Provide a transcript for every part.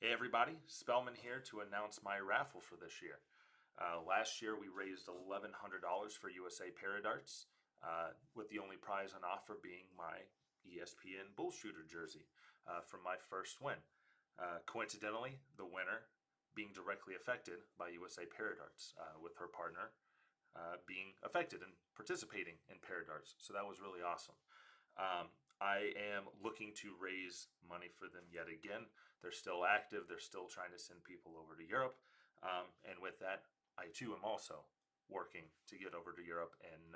Hey everybody, Spellman here to announce my raffle for this year. Last year we raised $1,100 for USA Paradarts, with the only prize on offer being my ESPN Bullshooter jersey from my first win. Coincidentally, the winner being directly affected by USA Paradarts, with her partner being affected and participating in Paradarts. So that was really awesome. I am looking to raise money for them yet again. They're still active. They're still trying to send people over to Europe. And with that, I too am also working to get over to Europe and,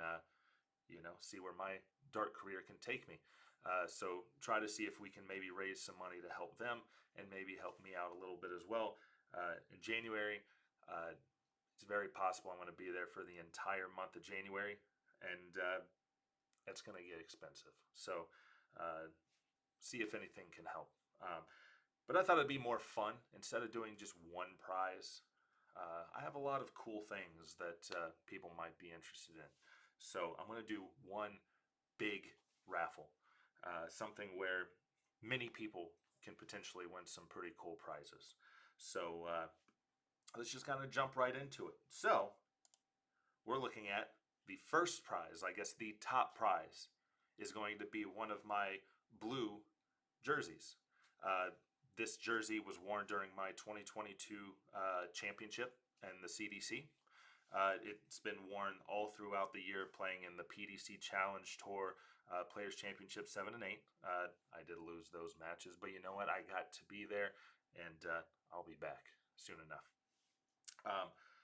see where my dart career can take me. So try to see if we can maybe raise some money to help them and maybe help me out a little bit as well. In January, it's very possible I'm going to be there for the entire month of January. And it's going to get expensive. So see if anything can help. But I thought it'd be more fun instead of doing just one prize. I have a lot of cool things that people might be interested in. So I'm going to do one big raffle, something where many people can potentially win some pretty cool prizes. So let's just kind of jump right into it. So we're looking at the first prize, I guess the top prize, is going to be one of my blue jerseys. This jersey was worn during my 2022 championship and the CDC. It's been worn all throughout the year playing in the PDC Challenge Tour, Players Championship 7 and 8. I did lose those matches, but you know what? I got to be there, and I'll be back soon enough.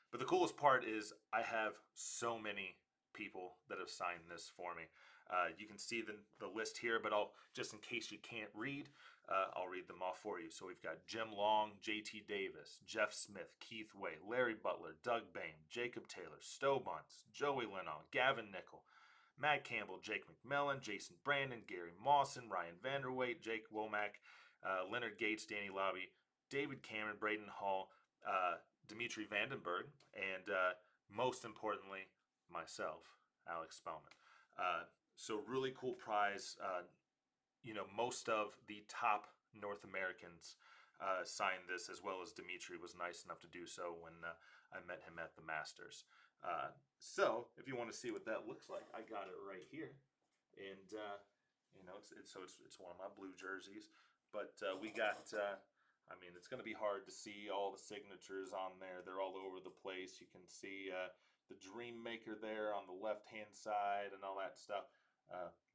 But the coolest part is I have so many people that have signed this for me. You can see the list here, but just in case you can't read, I'll read them all for you. So we've got Jim Long, JT Davis, Jeff Smith, Keith Way, Larry Butler, Doug Bain, Jacob Taylor, Stowe Bunce, Joey Lennon, Gavin Nickel, Matt Campbell, Jake McMillan, Jason Brandon, Gary Mawson, Ryan Vanderwait, Jake Womack, Leonard Gates, Danny Lobby, David Cameron, Braden Hall, Dimitri Vandenberg, and most importantly, myself, Alex Spellman. So really cool prize. Most of the top North Americans signed this, as well as Dimitri was nice enough to do so when I met him at the Masters. So if you want to see what that looks like, I got it right here, and it's one of my blue jerseys. But we got. It's going to be hard to see all the signatures on there. They're all over the place. You can see the Dream Maker there on the left-hand side and all that stuff.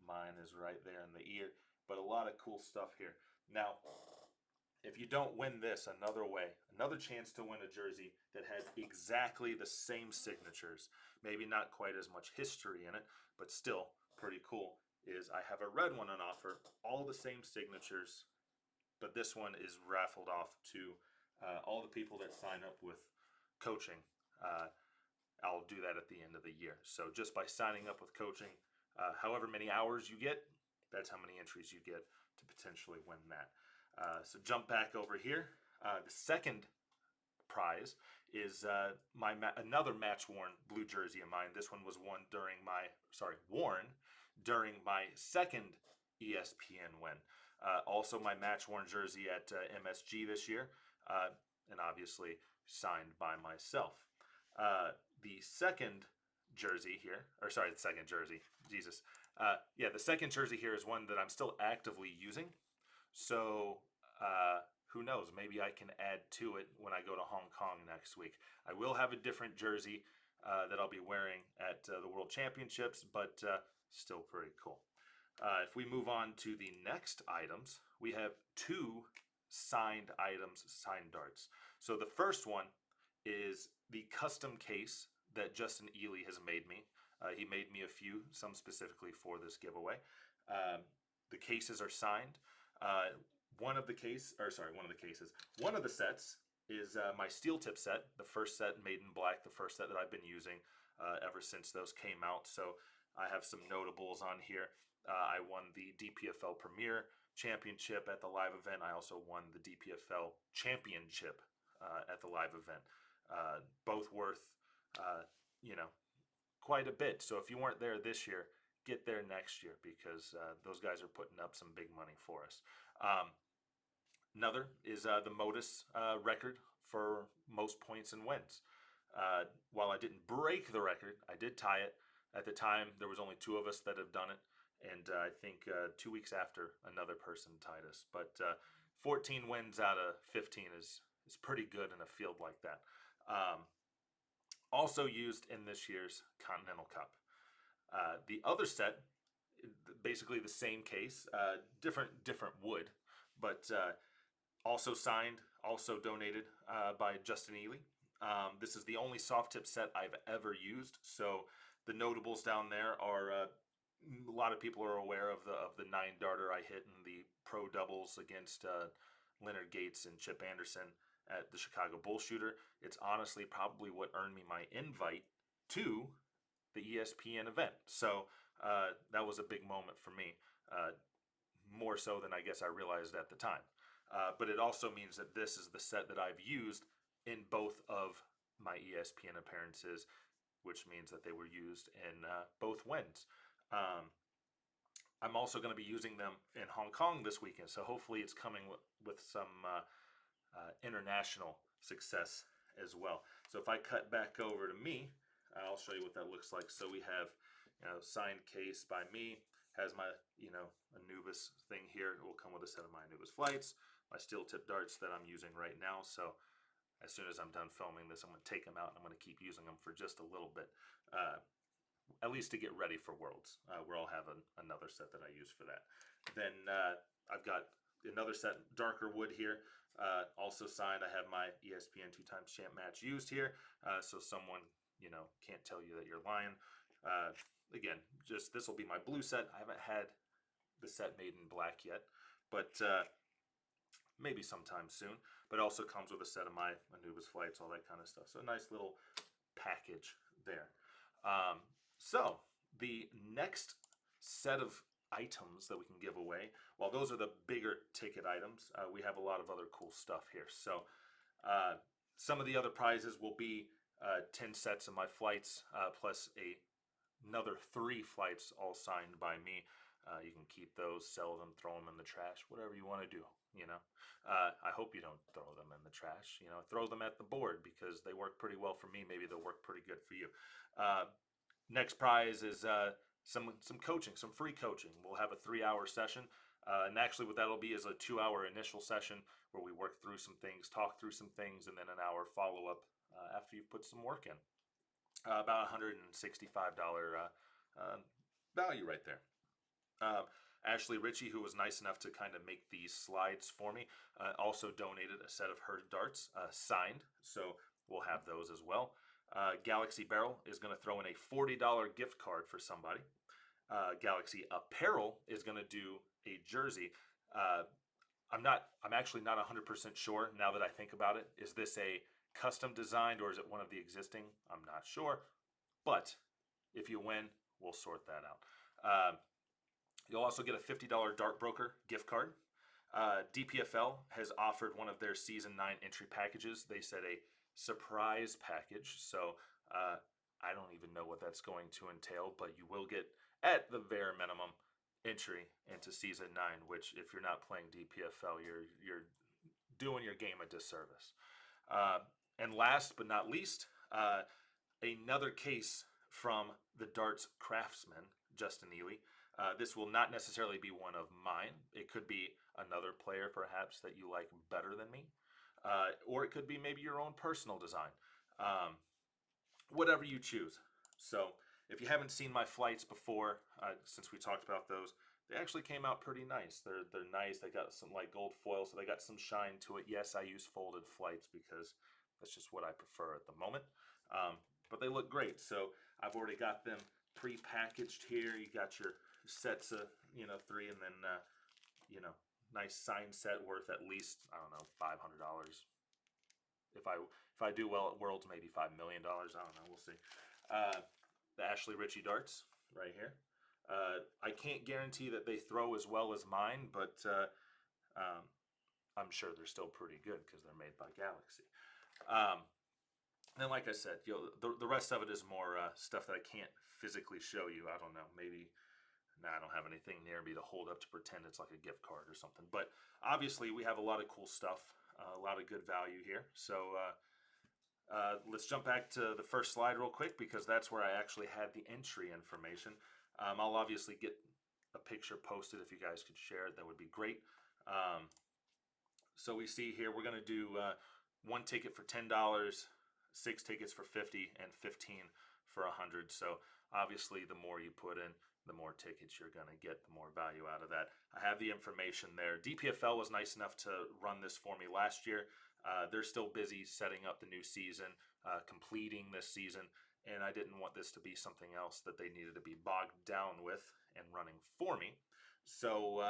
Mine is right there in the ear. But a lot of cool stuff here. Now, if you don't win this another chance to win a jersey that has exactly the same signatures, maybe not quite as much history in it, but still pretty cool, is I have a red one on offer, all the same signatures, but this one is raffled off to all the people that sign up with coaching. I'll do that at the end of the year. So just by signing up with coaching, however many hours you get, that's how many entries you get to potentially win that. So jump back over here. The second prize is another match-worn blue jersey of mine. This one was worn during my second ESPN win. Also my match-worn jersey at MSG this year, and obviously signed by myself. The second jersey here, the second jersey, Jesus. The second jersey here is one that I'm still actively using. So who knows? Maybe I can add to it when I go to Hong Kong next week. I will have a different jersey that I'll be wearing at the World Championships, but still pretty cool. If we move on to the next items, we have two signed items, signed darts. So the first one is the custom case that Justin Ely has made me. He made me a few, some specifically for this giveaway. The cases are signed. One of the sets is my steel tip set, the first set made in black, the first set that I've been using ever since those came out. So I have some notables on here. I won the DPFL Premier Championship at the live event. I also won the DPFL Championship at the live event. Both worth, quite a bit. So if you weren't there this year, get there next year, because those guys are putting up some big money for us. Another is the Modus record for most points and wins. While I didn't break the record, I did tie it. At the time, there was only two of us that have done it, and I think 2 weeks after, another person tied us. But 14 wins out of 15 is pretty good in a field like that. Um, Also used in this year's Continental Cup. The other set, basically the same case, different wood, but also signed, also donated by Justin Ely. This is the only soft tip set I've ever used. So the notables down there are a lot of people are aware of the 9 darter I hit in the pro doubles against Leonard Gates and Chip Anderson at the Chicago Bullshooter. It's honestly probably what earned me my invite to the ESPN event. So that was a big moment for me, more so than I guess I realized at the time. But it also means that this is the set that I've used in both of my ESPN appearances, which means that they were used in both wins. Um, I'm also going to be using them in Hong Kong this weekend, so hopefully it's coming with some international success as well. So if I cut back over to me, I'll show you what that looks like. So we have, signed case by me, has my, Anubis thing here. It will come with a set of my Anubis flights, my steel tip darts that I'm using right now. So as soon as I'm done filming this, I'm going to take them out and I'm going to keep using them for just a little bit, at least to get ready for Worlds, where I'll have another set that I use for that. Then I've got another set, darker wood here, also signed. I have my ESPN 2 times champ match used here, so someone can't tell you that you're lying. Again, just this will be my blue set. I haven't had the set made in black yet, but maybe sometime soon. But it also comes with a set of my Anubis flights, all that kind of stuff. So a nice little package there. So the next set of items that we can give away, while those are the bigger ticket items, we have a lot of other cool stuff here. So some of the other prizes will be 10 sets of my flights, plus another 3 flights all signed by me. You can keep those, sell them, throw them in the trash, whatever you want to do. I hope you don't throw them in the trash. Throw them at the board because they work pretty well for me. Maybe they'll work pretty good for you. Next prize is some coaching, some free coaching. We'll have a 3-hour session, and actually what that'll be is a 2-hour initial session where we work through some things, talk through some things, and then an hour follow-up after you've put some work in. About $165 value right there. Ashley Ritchie, who was nice enough to kind of make these slides for me, also donated a set of her darts signed, so we'll have those as well. Galaxy Barrel is going to throw in a $40 gift card for somebody. Galaxy Apparel is going to do a jersey. I'm actually not 100% sure now that I think about it. Is this a custom designed or is it one of the existing? I'm not sure, but if you win, we'll sort that out. You'll also get a $50 Dart Broker gift card. DPFL has offered one of their Season 9 entry packages. They said a surprise package, so I don't even know what that's going to entail, but you will get, at the bare minimum, entry into Season 9, which if you're not playing DPFL, you're doing your game a disservice. And last but not least, another case from the Darts Craftsman, Justin Ely. This will not necessarily be one of mine. It could be another player, perhaps, that you like better than me. Or it could be maybe your own personal design. Whatever you choose. So if you haven't seen my flights before, since we talked about those, they actually came out pretty nice. They're nice. They got some like gold foil, so they got some shine to it. Yes, I use folded flights because that's just what I prefer at the moment. But they look great. So I've already got them pre-packaged here. You got your sets of 3, and then nice signed set worth at least, I don't know, $500. If I do well at Worlds, maybe $5 million. I don't know. We'll see. The Ashley Ritchie darts right here. I can't guarantee that they throw as well as mine, but I'm sure they're still pretty good because they're made by Galaxy. And like I said, the rest of it is more stuff that I can't physically show you. I don't know, maybe Nah, I don't have anything near me to hold up to pretend it's like a gift card or something. But obviously, we have a lot of cool stuff, a lot of good value here. So let's jump back to the first slide real quick because that's where I actually had the entry information. I'll obviously get a picture posted. If you guys could share it, that would be great. So we see here we're going to do one ticket for $10, 6 tickets for 50, and 15 for 100. So obviously, the more you put in, the more tickets you're going to get, the more value out of that. I have the information there. DPFL was nice enough to run this for me last year. They're still busy setting up the new season, completing this season, and I didn't want this to be something else that they needed to be bogged down with and running for me. So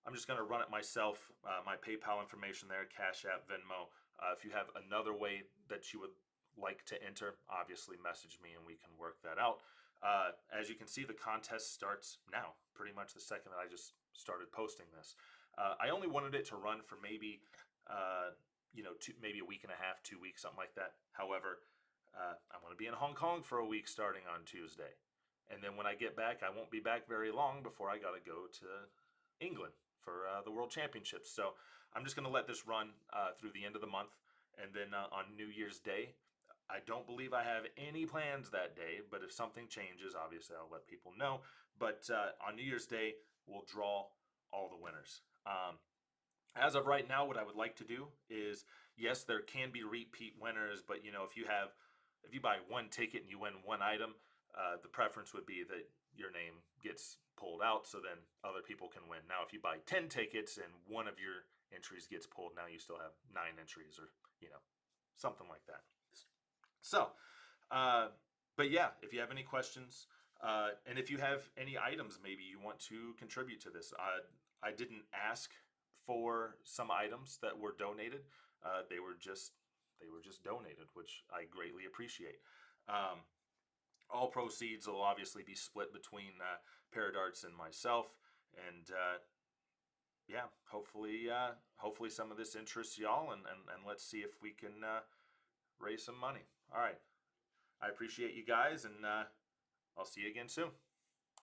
I'm just going to run it myself. My PayPal information there, Cash App, Venmo. If you have another way that you would like to enter, obviously message me and we can work that out. As you can see, the contest starts now, pretty much the second that I just started posting this. I only wanted it to run for maybe maybe a week and a half, 2 weeks, something like that. However, I'm going to be in Hong Kong for a week starting on Tuesday. And then when I get back, I won't be back very long before I got to go to England for the World Championships. So I'm just going to let this run through the end of the month. And then on New Year's Day, I don't believe I have any plans that day, but if something changes, obviously I'll let people know. But on New Year's Day, we'll draw all the winners. As of right now, what I would like to do is, yes, there can be repeat winners, but if you buy one ticket and you win one item, the preference would be that your name gets pulled out, so then other people can win. Now, if you buy 10 tickets and one of your entries gets pulled, now you still have 9 entries, or something like that. So, but yeah, if you have any questions, and if you have any items maybe you want to contribute to this, I didn't ask for some items that were donated. They were just donated, which I greatly appreciate. All proceeds will obviously be split between Paradarts and myself, and yeah, hopefully some of this interests y'all, and let's see if we can raise some money. All right, I appreciate you guys, and I'll see you again soon.